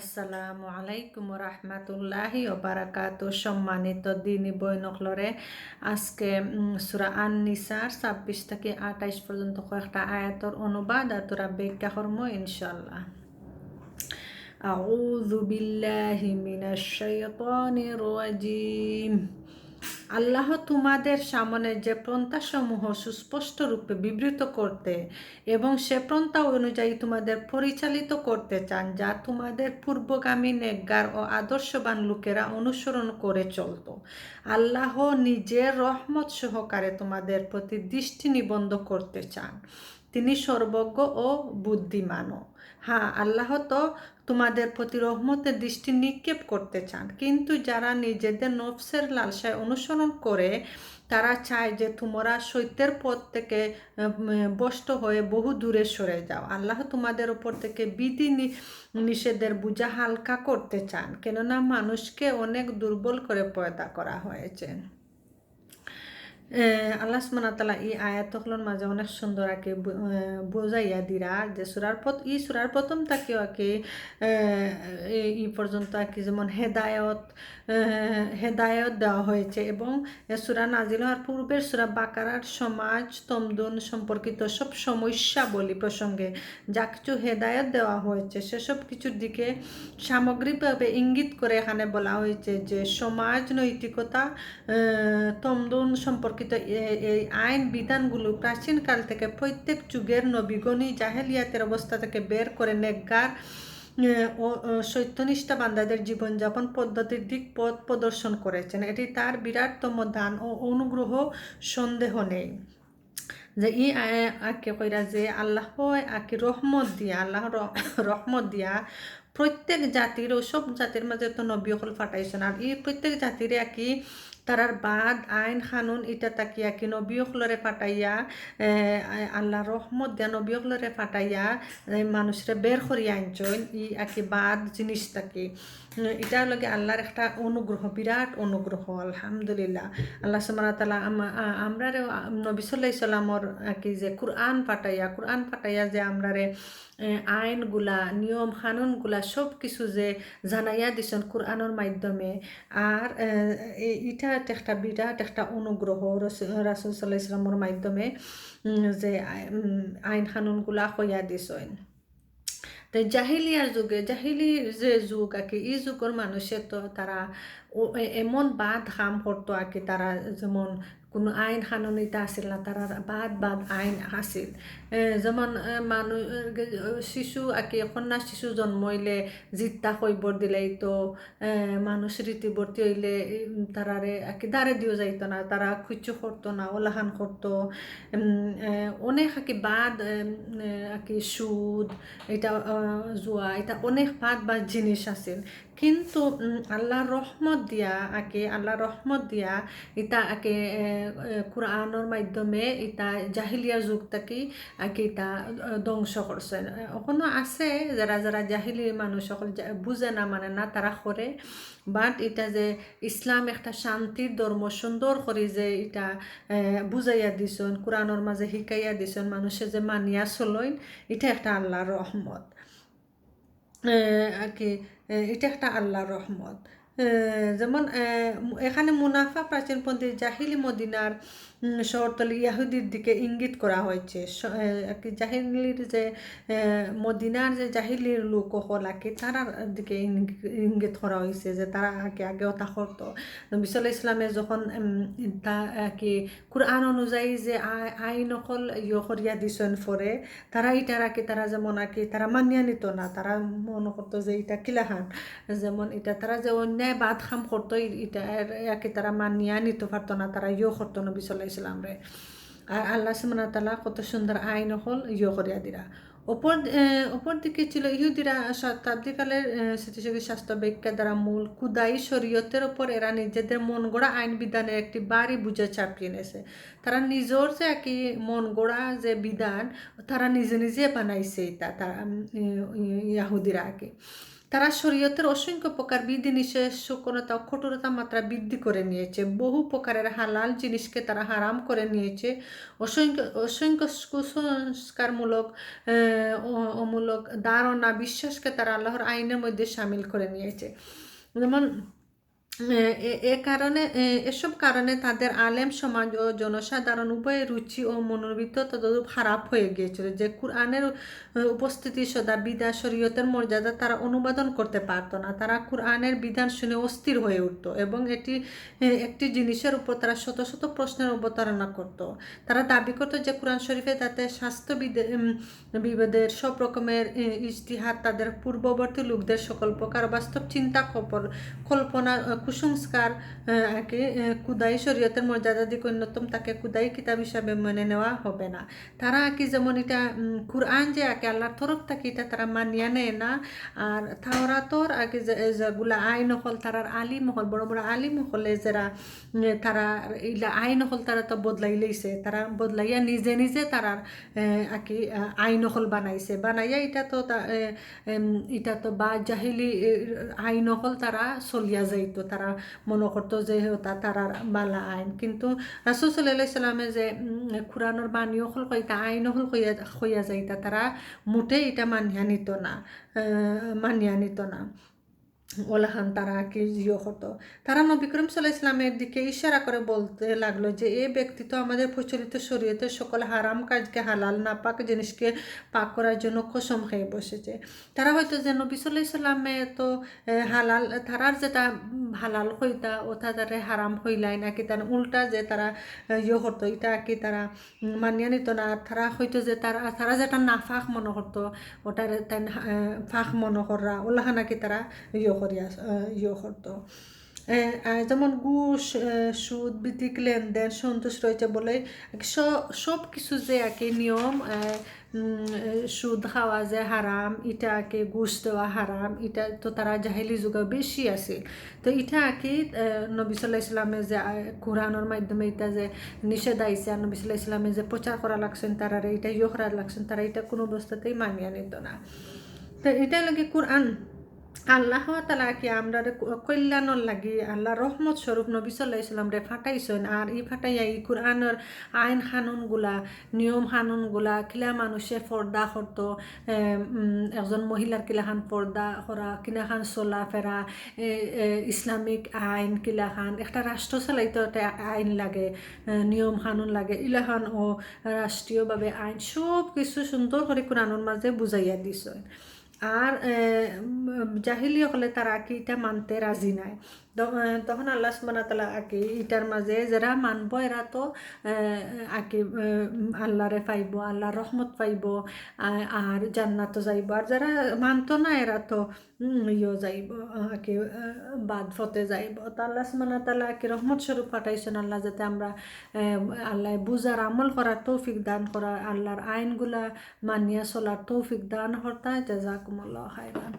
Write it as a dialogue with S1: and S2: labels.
S1: আসসালামু আলাইকুম রহমতুল্লাহি ওবারাকাতু। সম্মানিত দিনী বইনকলরে আজকে সূরা আন-নিসার 26 থেকে 28 পর্যন্ত কয়েকটা আয়াতর অনুবাদ আর তোরা ব্যাখ্যা করবো ইনশাআল্লাহ। আউযু বিল্লাহি মিনাশ শাইতানির রাজিম। আল্লাহ তোমাদের সামনে যে পন্থাসমূহ সুস্পষ্ট রূপে বিবৃত করতে এবং সে পন্থা অনুযায়ী তোমাদের পরিচালিত করতে চান, যা তোমাদের পূর্বগামী নেককার ও আদর্শবান লোকেরা অনুসরণ করে চলত। আল্লাহ নিজের রহমত সহকারে তোমাদের প্রতি দৃষ্টি নিবদ্ধ করতে চান। তিনি সর্বজ্ঞ ও বুদ্ধিমানও। হ্যাঁ, আল্লাহ তো তোমাদের প্রতি রহমতের দৃষ্টি নিক্ষেপ করতে চান, কিন্তু যারা নিজেদের নফসের লালসায় অনুসরণ করে তারা চায় যে তোমরা সত্যের পথ থেকে ভ্রষ্ট হয়ে বহু দূরে সরে যাও। আল্লাহ তোমাদের উপর থেকে বিধি নিষেধের বোঝা হালকা করতে চান, কেননা মানুষকে অনেক দুর্বল করে পয়দা করা হয়েছে। আল্লাহ সুবহানাহু ওয়া তাআলা এই আয়াতগুলোর মাঝে অনেক সুন্দর আঁকে বোঝাইয়া দিরা যে সূরার প্রথম থেকেও আঁকে এই পর্যন্ত আঁকি যেমন হেদায়ত দেওয়া হয়েছে, এবং সূরা নাজিল হওয়ার পূর্বের সূরা বাকারার সমাজ তমদুন সম্পর্কিত সব সমস্যা বলি প্রসঙ্গে যা কিছু হেদায়ত দেওয়া হয়েছে সেসব কিছুর দিকে সামগ্রিকভাবে ইঙ্গিত করে এখানে বলা হয়েছে যে সমাজ নৈতিকতা তমদুন সম্পর্কিত এই আইন বিধানগুলো প্রাচীনকাল থেকে প্রত্যেক যুগের নবীগণই জাহেলিয়াতের অবস্থা থেকে বের করে নেককার ও সত্যনিষ্ঠা বান্দাদের জীবনযাপন পদ্ধতির দিক পথ প্রদর্শন করেছেন। এটি তার বিরাটতম দান ও অনুগ্রহ, সন্দেহ নেই। যে ই আকে কইরা যে আল্লাহ আকে রহমত দিয়া, আল্লাহ রহমত দিয়া প্রত্যেক জাতির ও সব জাতির মাঝে তো নবী হল ফাটাইছেন, আর এই প্রত্যেক জাতিরে আকি তারার বাদ আইন কানুন এটা তাকি আকি নবী হলরে ফাটাইয়া আল্লাহ রহমত দিয়া নবী হলরে ফাটাইয়া মানুষরে বের করিয়া আনছেন। ই আকি বাদ জিনিস তাকি এটা লগে আল্লাহর একটা অনুগ্রহ, বিরাট অনুগ্রহ। আলহামদুলিল্লাহ। আল্লাহ সুবহানাহু ওয়া তাআলা আমরারে নবী সাল্লাল্লাহু আলাইহি সাল্লামর কি যে কোরআন পাঠাইয়া যে আমরারে আইনগুলা নিয়ম কানুনগুলা সব কিছু যে জানাইয়া দিছেন কোরআনের মাধ্যমে। আর এটা একটা বিরাট একটা অনুগ্রহ রাসূল সাল্লাল্লাহু আলাইহি সাল্লামর মাধ্যমে যে আইন কানুনগুলা কইয়া দিছেন। তো জাহিলিয়ার যুগে, জাহিলি যে যুগ আর কি, এই যুগের মানুষের তো তারা এমন বাদ কাম করতো আর কি, তারা যেমন কোনো আইন কানুনিতা আসিল না, তারা বাদ আইন আসিল। যেমন মানুষ শিশু আর কি, কন্যা শিশু জন্মইলে জিত্তা কইবর দিলেই তো মানুষ রীতিবর্তী হইলে তারারে আর কি দাঁড়ে দিও যাইতো না, তারা খুচ্ছু করতো না, ওলাহান করতো। অনেক আর কি বাদ আর কি সুদ, এটা জুয়া, এটা অনেক বাদ জিনিস আছিল। কিন্তু আল্লাহর রহমত দিয়া এটা আকে কোরআনের মাধ্যমে এটা জাহিলিয়া যুগটাকে আকে এটা ধ্বংস করছে। এখনো আছে যারা জাহিলি মানুষ সকল বুঝে না, মানে না, তারা করে। বাট এটা যে ইসলাম একটা শান্তির ধর্ম সুন্দর করে যে এটা বুঝাইয়া দিছেন, কোরআনের মাঝে শিকাইয়া দিছেন, মানুষে যে মানিয়া চলইন, এটা একটা আল্লাহর রহমত আর কি। এটা একটা আল্লাহর রহমত। যেমন এখানে মুনাফা প্রাচীনপন্থী জাহিলি মদিনার শহরতলি ইয়াহুদির দিকে ইঙ্গিত করা হয়েছে। আর কি জাহিলির যে মদিনার যে জাহিলির লোক হল আর কি, তারার দিকে ইঙ্গিত করা হয়েছে যে তারা আগেও তা করতো। নবী সাল্লাল্লাহু আলাইহি ইসলামে যখন তা আর কি কোরআন অনুযায়ী যে আইন অকল করিয়া দিছেন পরে, তারা ইটার আর কি তারা যেমন আর কি তারা মানিয়া নিত না, তারা মনে করতো যে এটা কিলাহান, যেমন এটা তারা যে অন্যায় বাদ খাম করতো, এটা আর কি তারা মানিয়া নিতে পারতো না, তারা করতো নবী সাল্লাল্লাহু আলাইহি ইসলাম রে। আর আল্লাহ সুবহানাহু ওয়া তাআলা কত সুন্দর আইন হল করিয়া দিরা। অপর দিকে ছিল ইহুদিরা শতাব্দীকালের স্থিতিশীল স্বাস্থ্য ব্যাখ্যা দ্বারা মূল কুদাই শরীয়তের ওপর এরা নিজেদের মন গড়া আইন বিধানের একটি বাড়ি বুঝে চাপিয়ে নিয়েছে। তারা নিজের যে কি মন গড়া যে বিধান তারা নিজে বানাইছে, এটা তারা ইয়াহুদিরা আগে। তারা শরীয়তের অসংখ্য প্রকার বিধিনিষেধ সকলতা ও কঠোরতা মাত্রা বৃদ্ধি করে নিয়েছে। বহু প্রকারের হালাল জিনিসকে তারা হারাম করে নিয়েছে। অসংখ্য অসংখ্য কুসংস্কারমূলক অমূলক ধারণা বিশ্বাসকে তারা আল্লাহর আইনের মধ্যে সামিল করে নিয়েছে। যেমন এসব কারণে তাদের আলেম সমাজ ও জনসাধারণ উভয়ের রুচি ও মনোবৃত্ত তদরূপ খারাপ হয়ে গিয়েছিল, যে কুরআনের উপস্থিতি সদা বিধান শরীয়তের মর্যাদা তারা অনুবাদন করতে পারতো না। তারা কুরআনের বিধান শুনে অস্থির হয়ে উঠতো এবং একটি জিনিসের উপর তারা শত শত প্রশ্নের অবতারণা করত। তারা দাবি করতো যে কুরআন শরীফে তাতে বিভেদের সব রকমের ইজতিহাদ তাদের পূর্ববর্তী লোকদের সকল প্রকার বাস্তব চিন্তা কল্পনা কুসংস্কার কুদাই শরীয়তের মর্যাদা দিক অন্যতম, তাকে কুদাই কিতাব হিসাবে মেনে নেওয়া হবে না। তারা যেমন এটা কুরআন যে আল্লাহর তরফ থেকে এটা তারা মানিয়া নেয় না। আর তাওরাতর যেগুলা আইন হল তারার আলিম হল, বড় বড় আলিম হলে যারা তারা এইলা আইন হল তারা তো বদলাই লইছে, তারা বদলাইয়া নিজে নিজে তারার আইন হল বানাইয়া এটা তো বা জাহিলি আইন হল তারা চলিয়া যাইতো। তারা মনে করতো যে তারার বালা আইন, কিন্তু রাসূল সাল্লাল্লাহু আলাইহি সাল্লামে যে কুরআনের বাণীও হল কইতা আইন হল কইয়া যাইতা, তারা মোটেই এটা মানিয়া নিত না। ওলাহান তারা হতো। তারা নবী করিম সাল্লাল্লাহু আলাইহি ইসলামের দিকে ইশারা করে বলতে লাগলো যে এই ব্যক্তি তো আমাদের প্রচলিত শরীয়তের সকল হারাম কাজকে হালাল, নাপাক জিনিসকে পাক করার জন্য কসম খেয়ে বসেছে। তারা হয়তো যে নবী সাল্লাল্লাহু আলাইহি সাল্লামে তো হালাল তারার যেটা হালাল হইতা ওটা তারা হারাম হইলাই নাকি, তার উল্টা যে তারা হতো এটা তারা মানিয়া নিত না। তারা হয়তো যে তারা যেটা নাফাক মনে করতো ওটার তাই ফাঁক মনে করা ওলাহা নাকি তারা করতো। যেমন ঘুষ, সুদ ভিত্তিক লেনদেন সন্তুষ্ট রয়েছে বলে সব কিছু যে নিয়ম, সুদ খাওয়া যে হারাম, এটা ঘুষ দেওয়া হারাম, এটা তো তারা জাহিলি যুগে বেশি আছে। তো এটা নবী সাল্লাল্লাহু আলাইহি ইসলামে যে কোরআনের মাধ্যমে এটা যে নিষেধ আইছে, আর নবী সাল্লাল্লাহু আলাইহি ইসলামে যে প্রচার করা লাগছেন তারা এটা করা লাগছেন, তারা এটা কোনো অবস্থাতেই মানিয়ে নিত না। তো এটা লাগে কোরআন আল্লাহ তাআলা আমরা কল্যাণর লাগি আল্লাহ রহমত স্বরূপ নবী সাল্লাল্লাহু আলাইহি সাল্লাম রে ফাটাইছেন। আর এই ফাটাইয়া এই কোরআনের আইন কানুনগুলা নিয়ম কানুনগুলা কিলা মানুষের পর্দা করতো, একজন মহিলার কিলাখান পর্দা করা, কিলাখান চলা ফেরা, ইসলামিক আইন কিলাখান, একটা রাষ্ট্র চালাইতে একটা আইন লাগে, নিয়ম কানুন লাগে, ইলাখান ও রাষ্ট্রীয়ভাবে আইন সব কিছু সুন্দর করে কোরআনের মাঝে বুঝাইয়া দিছে। আর জাহিলি হলে তারা এটা মানতে রাজি নাই। তখন আল্লাহ সুবহানাহু ওয়া তাআলা ইটার মাঝে যারা মানব এরা তো আল্লাহরে পাইব, আল্লাহর রহমত পাইব আর জান্নাতও যাইব। আর যারা মানতো না এরা তো যাইব বাদ ফতে যাইব। তো আল্লাহ সুবহানাহু ওয়া তাআলা রহমত স্বরূপ পাঠাইছেন আল্লাহ, যাতে আমরা আল্লাহ বুঝার আমল করার তৌফিক দান করার, আল্লাহর আইনগুলা মানিয়া চলার তৌফিক দান হর্তা। জাযাকুমুল্লাহু খাইরান।